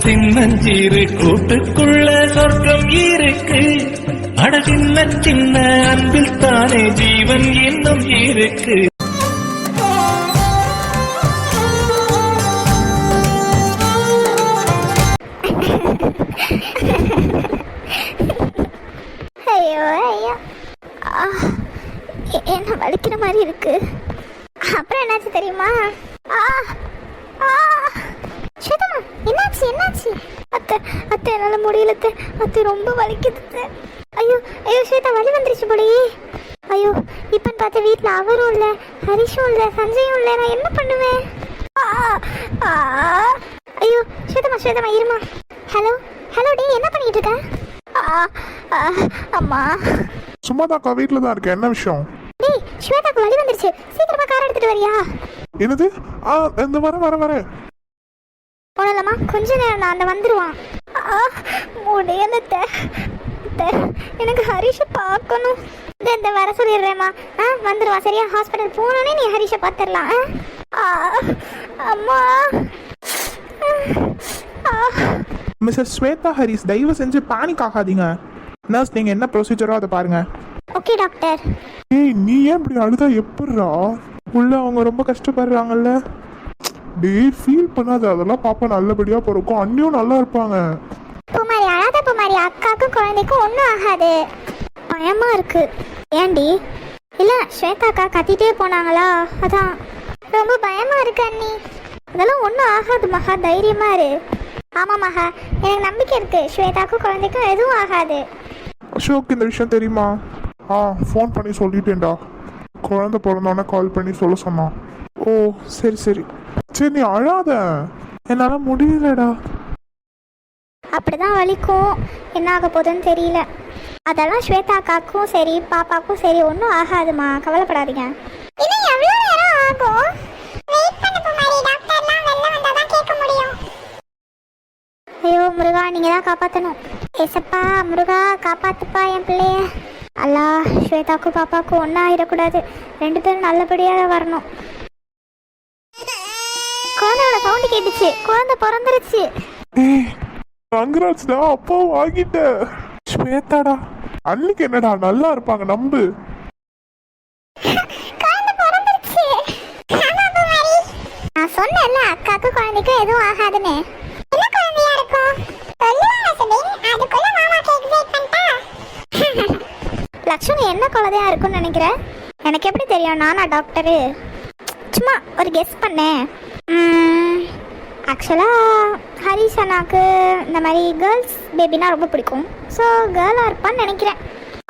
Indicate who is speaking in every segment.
Speaker 1: சின்னஞ்சிறு கூட்டுக்குள்ள சொர்க்கம் இருக்கு. அட சின்ன சின்ன அன்பில் தானே ஜீவன் இன்னும் இருக்கு.
Speaker 2: ஐயோ ஐயோ, என்ன வலிக்கிற மாதிரி இருக்கு. அப்புறம் என்னாச்சு தெரியுமா? ஸ்வேதம்மா, என்னாச்சு என்னாச்சு? அத்தை அத்தை என்னால முடியல அத்தை, அத்தை ரொம்ப வலிக்குது. ஐயோ ஐயோ ஸ்வேதா, வலி வந்துருச்சு போலயே. ஐயோ இப்பன்னு பார்த்து வீட்டில் அவரும் இல்லை, ஹரிஷும் இல்லை, சஞ்சயும் இல்லை. நான் என்ன பண்ணுவேன்? ஐயோ ஸ்வேதம்மா ஸ்வேதம்மா இருமா. ஹலோ ஹலோ டே, என்ன பண்ணிட்டு இருக்க? அம்மா
Speaker 3: சும்மாதாக்கா, வீட்டில் தான் இருக்கேன். என்ன விஷயம்?
Speaker 2: டேய் ஸ்வேதாக்கு வலி வந்துருச்சு, சீக்கிரமா கார் எடுத்துட்டு வரியா?
Speaker 3: என்னது? இந்த வர
Speaker 2: ஒன்றும் இல்லைம்மா, கொஞ்ச நேரம் தான், அந்த வந்துடுவான். முடியல எனக்கு ஹரிஷை பார்க்கணும். இந்த வர சொல்லிடுறேம்மா. வந்துடுவான் சரியா? ஹாஸ்பிட்டல் போனோடனே நீ ஹரிஷை பார்த்துடலாம். அம்மா
Speaker 3: மிஸ்டர் ஸ்வேதா ஹரிஸ், தயவு செஞ்சு பேனிக் ஆகாதீங்க. நர்ஸ், நீங்க என்ன ப்ரொசீஜரோ அதை பாருங்க.
Speaker 2: Okay doctor.
Speaker 3: ஏய், நீ ஏன் இப்படி அழுதா? எப்படிரா உள்ள அவங்க ரொம்ப கஷ்டப்படுறாங்கல்ல. டேய் ஃபீல் பண்ணாத, அதெல்லாம் பாப்பா நல்லபடியா பிறக்கும். அண்ணியும் நல்லா இருப்பாங்க.
Speaker 2: பூமாரி அழாத பூமாரி, அக்காவுக்கும் குழந்தைக்கும் ஒன்றும் ஆகாது. பயமா இருக்கு. ஏண்டி? இல்லை ஸ்வேதா அக்கா கத்திட்டே போனாங்களா, அதான் ரொம்ப பயமா இருக்கு அண்ணி. அதெல்லாம் ஒன்றும் ஆகாது மகா, தைரியமா இரு. ஆமாம் மகா, எனக்கு நம்பிக்கை இருக்கு. ஸ்வேதாக்கும் குழந்தைக்கும் எதுவும் ஆகாது.
Speaker 3: அசோக், இந்த விஷயம் தெரியுமா? ஃபோன் பண்ணி சொல்லிட்டேன்டா. குழந்தை பிறந்தோடனே கால் பண்ணி சொல்ல சொன்னான். ஓ சரி சரி சரி, நீ அழாத, என்னால் முடியலடா.
Speaker 2: அப்படிதான் வலிக்கும். என்ன ஆக போகுதுன்னு தெரியல. அதெல்லாம் ஸ்வேதா அக்காக்கும் சரி பாப்பாக்கும் சரி ஒன்றும் ஆகாதுமா, கவலைப்படாதீங்க. இன்னும் எவ்வளோ நேரம் ஆகும்? வெயிட் பண்ணு பூமாரி, டாக்டர்லாம் வெளில வந்தால் தான் கேட்க முடியும். ஐயோ முருகா, நீங்கள் தான் காப்பாற்றணும். ஏசப்பா முருகா, காப்பாத்துப்பா என் பிள்ளைய. அல்லா, ஸ்வேதாக்கும் பாப்பாக்கும் ஒன்றா ஆகிடக்கூடாது. ரெண்டு பேரும் நல்லபடியாக வரணும். குழந்தையோட சவுண்டு கேட்டுச்சு, குழந்தை பிறந்துருச்சு.
Speaker 3: கங்க்ராட்ஸ்டா, அப்பா வாங்கிட்ட. ஸ்வேதாடா, அன்னைக்கு என்னடா நல்லா இருப்பாங்க, நம்பு.
Speaker 2: நான் சொன்னேன்ல அக்காக்கு குழந்தைக்கும் எதுவும் ஆகாதுன்னு. என்ன குழந்தையா இருக்கும்? லக்ஷ்மி என்ன குழந்தையா இருக்கும்னு நினைக்கிற? எனக்கு எப்படி தெரியும்? நானா டாக்டரு? சும்மா ஒரு கெஸ் பண்ணேன். ஆக்சுவலாக ஹரிஷ் அண்ணாக்கு இந்த மாதிரி கேர்ள்ஸ் பேபினா ரொம்ப பிடிக்கும். ஸோ கேர்ளாக இருப்பான்னு நினைக்கிறேன்.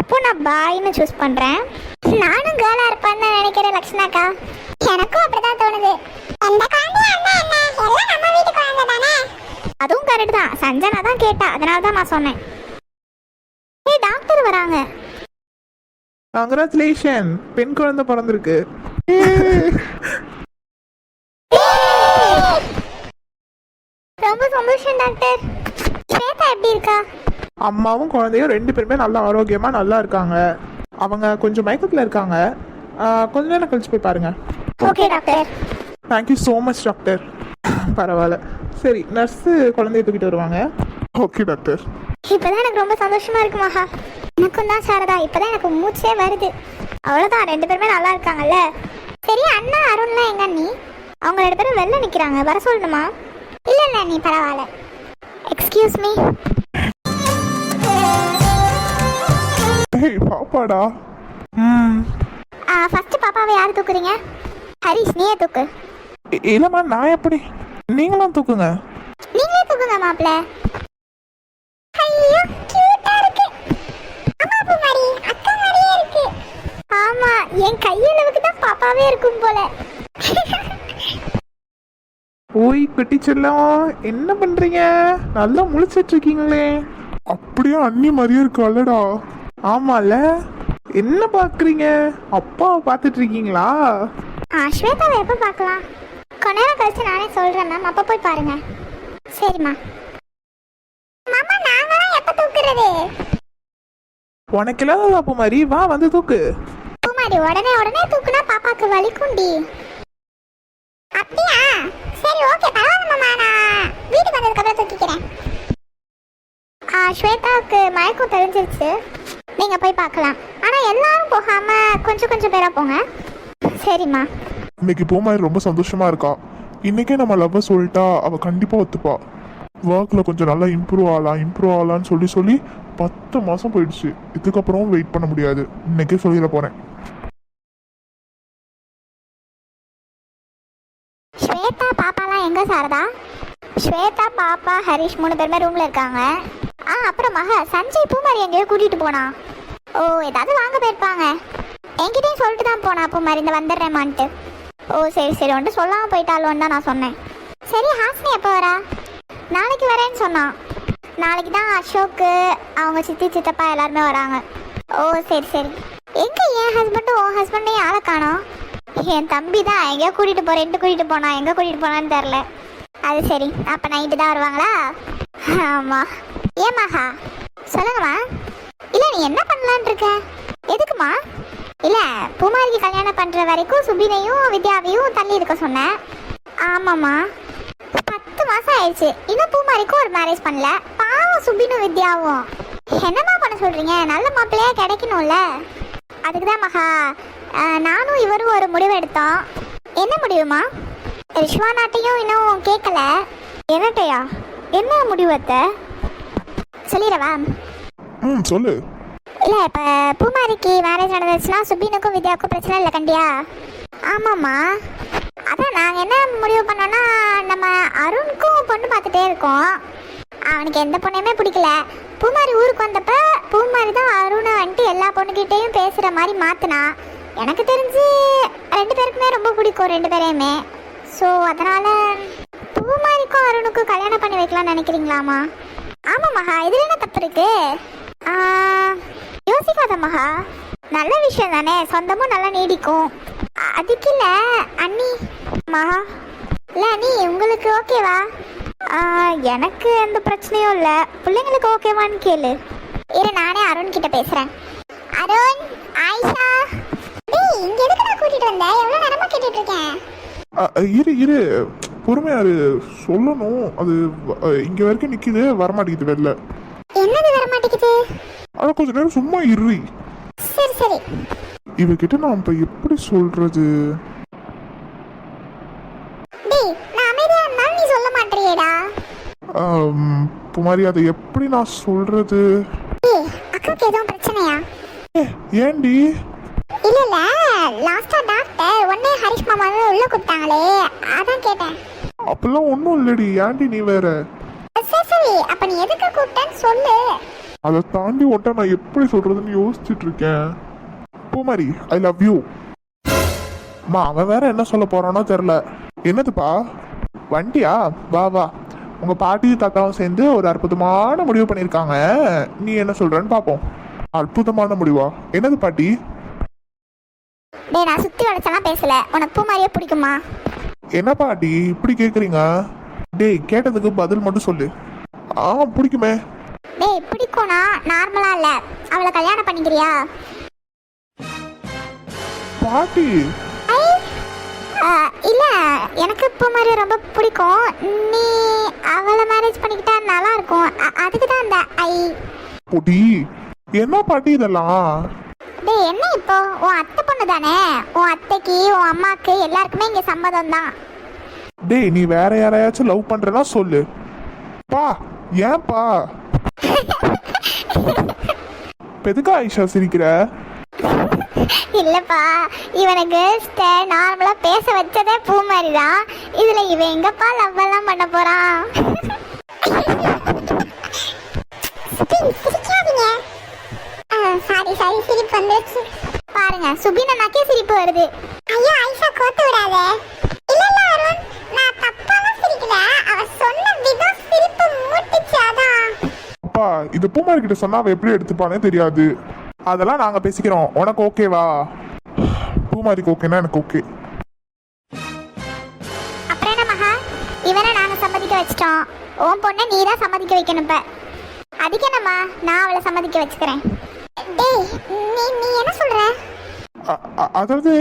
Speaker 2: அப்போ நான் பாய்னு சூஸ் பண்ணுறேன். நானும் கேர்ளாக இருப்பான்னு நினைக்கிறேன் லக்ஷ்மணாக்கா. எனக்கும் அப்படிதான் தோணுது. அதுவும் கரெக்ட் தான். சஞ்சனா தான் கேட்டா, அதனால தான் நான் சொன்னேன். ஏய் டாக்டர் வராங்க.
Speaker 3: கங்க்ராச்சுலேஷன், பெண் குழந்தை பிறந்திருக்கு.
Speaker 2: ரொம்ப சந்தோஷம் டாக்டர். ஸ்வேதா எப்படி இருக்கா?
Speaker 3: அம்மாவும் குழந்தையும் ரெண்டு பேருமே நல்லா ஆரோக்கியமா நல்லா இருக்காங்க. அவங்க கொஞ்சம் மயக்கத்தில் இருக்காங்க. கொஞ்ச நேரம் கழிச்சு போய் பாருங்க.
Speaker 2: Okay doctor.
Speaker 3: Thank you so much doctor. பரவாயில்ல. சரி, நர்ஸு குழந்தைய தூக்கிட்டு வருவாங்க. Okay doctor.
Speaker 2: இப்போதான் எனக்கு ரொம்ப சந்தோஷமா இருக்கு மகா. எனக்கும் தான் சாரதா, இப்போதான் எனக்கு மூச்சே வருது. அவ்வளோதான், ரெண்டு பேருமே நல்லா இருக்காங்கல்ல. சரி, அண்ணா அருண்லாம் எங்க அண்ணி? அவங்க ரெண்டு பேரும் வெளில நிற்கிறாங்க, வர சொல்லணுமா? இல்லை இல்லை நீ பரவாயில்ல. Excuse me.
Speaker 3: பாப்பாடா.
Speaker 2: ஃபர்ஸ்ட் பாப்பாவை யார் தூக்குறீங்க? ஹரிஷ், நீயே தூக்கு.
Speaker 3: இல்லைம்மா, நான் எப்படி? நீங்களும் தூக்குங்க.
Speaker 2: நீங்களே தூக்குங்க மாப்பிள்ள. ஐயோ கியூட்டா இருக்கு. அம்மா பூமாரி அக்கா மாதிரியே இருக்கு. ஆமா, என் கையளவுக்கு தான் பாப்பாவே இருக்கும் போல.
Speaker 3: ஓய் குட்டி செல்லம், என்ன பண்றீங்க? நல்லா முழிச்சிட்டு இருக்கீங்களே. அப்படியே அண்ணி மாதிரியே இருக்காளடா. ஆமால, என்ன பாக்குறீங்க? அப்பாவை பார்த்துட்டு இருக்கீங்களா?
Speaker 2: ஸ்வேதாவை எப்போ பார்க்கலாம்? கொஞ்ச நேரம் கழிச்சு நானே சொல்றேன் மேம், அப்போ போய் பாருங்க. சரிம்மா. மாமா, நாங்களாம் எப்போ தூக்குறது?
Speaker 3: உனக்கு இல்லாத அப்போ மாதிரி வா, வந்து தூக்கு.
Speaker 2: பூமாரி, உடனே உடனே தூக்குனா பாப்பாக்கு வலிக்குண்டி. அப்படியா? சரி ஓகே, பரவாயில்ல மாமா, நான் வீட்டுக்கு வந்ததுக்கப்புறம் தூக்கிக்கிறேன். ஸ்வேதாவுக்கு மயக்கம் தெரிஞ்சிருச்சு, நீங்கள் போய் பார்க்கலாம். ஆனால் எல்லாரும் போகாமல் கொஞ்சம் கொஞ்சம் பேராக போங்க. சரிம்மா.
Speaker 3: இன்னைக்கு பூமாரி ரொம்ப சந்தோஷமா இருக்கா. இன்னைக்கே நம்ம லவ் சொல்லிட்டா அவ கண்டிப்பா ஒத்துப்பா. ஒர்க்ல கொஞ்சம் நல்லா இம்ப்ரூவ் ஆகலான்னு சொல்லி சொல்லி 10 மாசம் போயிடுச்சு. இதுக்கப்புறம் வெயிட் பண்ண முடியாது. இன்னைக்கே சொல்லிட போறேன்.
Speaker 2: ஸ்வேதா பாப்பாலாம் எங்க சாரதா? ஸ்வேதா பாப்பா ஹரிஷ் 3 பேருமே ரூம்ல இருக்காங்க. அப்புறம் மகா சஞ்சய் பூமாரி எங்கேயோ கூட்டிட்டு போனா. ஓ ஏதாவது வாங்க போயிருப்பாங்க. என்கிட்டயும் சொல்லிட்டு தான் போனா பூமாரி இந்த வந்துடுறேம்மான்ட்டு. ஓ சரி சரி, ஒன்ட்டு சொல்லாமல் போயிட்டாலும் தான் நான் சொன்னேன். சரி ஹாஸ்னி எப்போ வரா? நாளைக்கு வரேன்னு சொன்னான். நாளைக்கு தான் அசோக்கு அவங்க சித்தி சித்தப்பா எல்லாருமே வராங்க. ஓ சரி சரி. எங்கே என் ஹஸ்பண்டும் உன் ஹஸ்பண்டையும் ஆளை காணோம்? என் தம்பி தான் எங்கேயோ கூட்டிகிட்டு போனா, எங்கே கூட்டிகிட்டு போனான்னு தெரில. அது சரி, அப்போ நைட்டு தான் வருவாங்களா? ஆமாம். ஏன் மகா சொல்லுங்கம்மா. இல்லை நீ என்ன பண்ணலான் இருக்க? எதுக்குமா? இல்லை பூமாரிக்கு கல்யாணம் பண்ணுற வரைக்கும் சுபினையும் வித்யாவையும் தள்ளி இருக்க சொன்னேன். ஆமாம்மா 10 மாதம் ஆயிடுச்சு, இன்னும் பூமாரிக்கும் ஒரு மேரேஜ் பண்ணல. பாவம் சுபினும் வித்யாவும். என்னம்மா பண்ண சொல்கிறீங்க? நல்ல மாப்பிள்ளையா கிடைக்கணும்ல. அதுக்கு தான் மகா நானும் இவரும் ஒரு முடிவு எடுத்தோம். என்ன முடிவுமா? ரிஷ்வானாட்டையும் இன்னும் கேட்கல. என்னட்டையா? என்ன முடிவத்தை சொல்லிடவா?
Speaker 3: சொல்லு.
Speaker 2: இல்லை இப்போ பூமாரிக்கு மேரேஜ் நடந்துச்சுன்னா சுபினுக்கும் வித்யாவுக்கும் பிரச்சனை இல்லை கண்டியா? ஆமாம்மா. அதான் நாங்கள் என்ன முடிவு பண்ணோன்னா, நம்ம அருணுக்கும் பொண்ணு பார்த்துட்டே இருக்கோம். அவனுக்கு எந்த பொண்ணையுமே பிடிக்கல. பூமாரி ஊருக்கு வந்தப்ப பூமாரி தான் அருணை வந்துட்டு எல்லா பொண்ணுக்கிட்டேயும் பேசுகிற மாதிரி மாற்றினா. எனக்கு தெரிஞ்சு 2 பேருக்குமே ரொம்ப பிடிக்கும், 2 பேரையுமே. ஸோ அதனால் பூமாரிக்கும் அருணுக்கும் கல்யாணம் பண்ணி வைக்கலாம்னு நினைக்கிறீங்களாம்மா? ஆமாம் மகா, இதில் என்ன தப்பு இருக்கு? யோசிக்காத மகா, நல்ல விஷயம் தானே, சொந்தமும் நல்லா நீடிக்கும். அதுக்கு இல்லை அண்ணி. மகா இல்லை அண்ணி, உங்களுக்கு ஓகேவா? எனக்கு எந்த பிரச்சனையும் இல்லை, பிள்ளைங்களுக்கு ஓகேவான்னு கேளு. இரு நானே அருண் கிட்ட பேசுகிறேன். அருண், ஆயிஷா, டேய் இங்கே எதுக்கு நான் கூட்டிகிட்டு வந்தேன்? எவ்வளோ நேரமாக கேட்டுட்டு இருக்கேன்.
Speaker 3: இரு பொறுமையாரு, சொல்லணும். அது இங்க வரைக்கும் நிக்குது, வரமாட்டேங்குது வெளில.
Speaker 2: என்னது வரமாட்டேங்குது?
Speaker 3: ஆனா கொஞ்ச நேரம் சும்மா இரு.
Speaker 2: சரி சரி.
Speaker 3: இவகிட்ட நான் இப்ப எப்படி சொல்றது?
Speaker 2: டேய் நான் அமைதியா இருந்தாலும் நீ சொல்ல மாட்டறியேடா.
Speaker 3: புமாரி, அதை எப்படி நான் சொல்றது?
Speaker 2: டேய் அக்காக்கு ஏதோ பிரச்சனையா?
Speaker 3: ஏண்டி?
Speaker 2: இல்ல இல்ல, லாஸ்டா டாக்டர் உடனே ஹரிஷ் மாமாவை உள்ள கூப்பிட்டாங்களே, அதான் கேட்டேன்.
Speaker 3: அப்பெல்லாம் ஒன்றும் இல்லடி, ஏண்டி நீ வேற?
Speaker 2: சரி சரி, அப்ப நீ எதுக்கு கூப்பிட்டேன்னு சொல்லு.
Speaker 3: அதை தாண்டி ஒட்ட நான் எப்படி சொல்றதுன்னு யோசிச்சுட்டு இருக்கேன். பூமாரி, ஐ லவ் யூ. அம்மா, அவன் வேற என்ன சொல்ல போறானோ தெரியல. என்னதுப்பா? வண்டியா? வா வா. உங்க பாட்டி தாத்தாவும் சேர்ந்து ஒரு அற்புதமான முடிவு பண்ணியிருக்காங்க. நீ என்ன சொல்றன்னு பாப்போம். அற்புதமான முடிவா? என்னது பாட்டி?
Speaker 2: டேய் நான் சுத்தி வளைச்சலாம் பேசல. உனக்கு பூமாரியே பிடிக்குமா?
Speaker 3: என்ன பாட்டி இப்படி கேக்குறீங்க? டேய் கேட்டதுக்கு பதில் மட்டும் சொல்லு. பிடிக்குமே.
Speaker 2: டேய் பிடிக்கும்னா நார்மலா இல்ல, அவளை கல்யாணம் பண்ணிக்கிறியா?
Speaker 3: பாட்டி
Speaker 2: இல்ல, எனக்கு பூமாரி ரொம்ப பிடிக்கும். நீ அவளை மேரேஜ் பண்ணிக்கிட்டா நல்லா இருக்கும். அதுக்கு தான் அந்த
Speaker 3: பொடி. என்ன பாட்டி இதெல்லாம்?
Speaker 2: டேய் என்ன இப்போ, உன் அத்தை பொண்ணு தானே, உன் அத்தைக்கு உன் அம்மாக்கு எல்லாருக்குமே இங்க சம்மதம் தான்.
Speaker 3: டேய் நீ வேற யாரையாச்சும் லவ் பண்றனா சொல்லு. பா ஏன்பா? எதுக்கு ஆயிஷா சிரிக்கிற?
Speaker 2: இல்லப்பா, இவனுக்கு நார்மலா பேச வச்சதே பூமாரி தான். இதுல இவன் எங்கப்பா லவ் எல்லாம் பண்ண போறான்? சாரி சாரி, சிரிப்பு வந்துச்சு பாருங்க. சுபினாக்கே சிரிப்பு வருது. ஐயோ ஆயிஷா கோத்து விடாத. இல்ல இல்ல அருண், நான் தப்பாலாம் சிரிக்கல, அவ சொன்ன விதம் சிரிப்பு மூட்டுச்சு அதான்.
Speaker 3: அப்பா, இது பூமாரி கிட்ட சொன்னா அவ எப்படி எடுத்துப்பானே தெரியாது. அதெல்லாம் நாங்க பேசிக்கிறோம். உனக்கு ஓகேவா? பூமாரிக்கு ஓகேனா எனக்கு ஓகே.
Speaker 2: அப்புறம் என்ன மகா, இவனை நாங்க சம்மதிக்க வச்சிட்டோம். உன் பொண்ணை நீ தான் சம்மதிக்க வைக்கணும். இப்ப அதுக்கு என்னம்மா, நான் அவளை சம்மதிக்க வச்சுக்கிறேன். டேய் நீ என்ன சொல்ற?
Speaker 3: அதாவது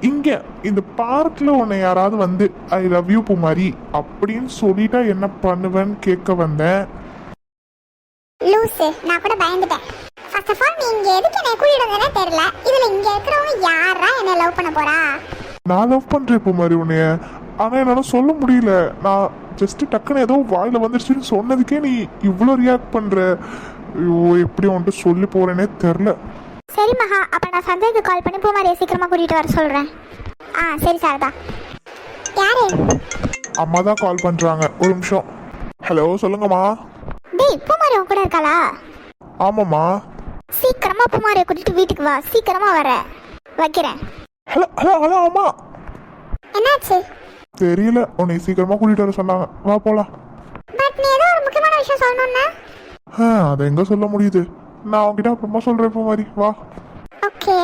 Speaker 3: இங்க இந்த பார்க்ல உன்னை யாராவது வந்து ஐ லவ் யூ பூமாரி அப்படின்னு சொல்லிட்டா என்ன பண்ணுவேன்னு கேட்க வந்தேன்.
Speaker 2: லூசு, நான் கூட பயந்துட்டேன். ஃபர்ஸ்ட் ஆஃப் ஆல் நீ இங்க எதுக்கு என்ன கூட்டிட்டு வந்தேனே தெரியல. இதுல இங்க இருக்கிறவங்க யாரா என்ன லவ் பண்ண போறா?
Speaker 3: நான் லவ் பண்றேன் பூமாரி உன்னைய, ஆனா என்னால சொல்ல முடியல. நான் ஜஸ்ட் டக்குன்னு ஏதோ வாயில வந்துருச்சுன்னு சொன்னதுக்கே நீ இவ்வளோ ரியாக்ட் பண்ற. ஐயோ, எப்படி உன்ட்டு சொல்லி போறேனே தெரில.
Speaker 2: சரி மகா, அப்ப நான் சந்தைக்கு கால் பண்ணி பூமாரியை சீக்கிரமா கூட்டிட்டு வர சொல்றேன். சரி சாரதா. யாரு?
Speaker 3: அம்மா தான் கால் பண்றாங்க, ஒரு நிமிஷம். ஹலோ, சொல்லுங்கம்மா.
Speaker 2: டேய், பூமாரி உன் கூட இருக்காளா?
Speaker 3: ஆமாம்மா.
Speaker 2: சீக்கிரமா பூமாரியை கூட்டிட்டு வீட்டுக்கு வா. சீக்கிரமா வர வைக்கிறேன்.
Speaker 3: ஹலோ ஹலோ ஹலோ அம்மா.
Speaker 2: என்னாச்சு?
Speaker 3: தெரியல, உன்னை சீக்கிரமா கூட்டிட்டு வர சொன்னாங்க, வா போலாம்.
Speaker 2: பட் நீ ஏதோ ஒரு முக்கியமான விஷயம் சொல்லணும்னா?
Speaker 3: அதை எங்க சொல்ல முடியுது, நான் அவங்ககிட்ட அப்புறமா சொல்றேன் பூமாரி, வா.
Speaker 2: ஓகே.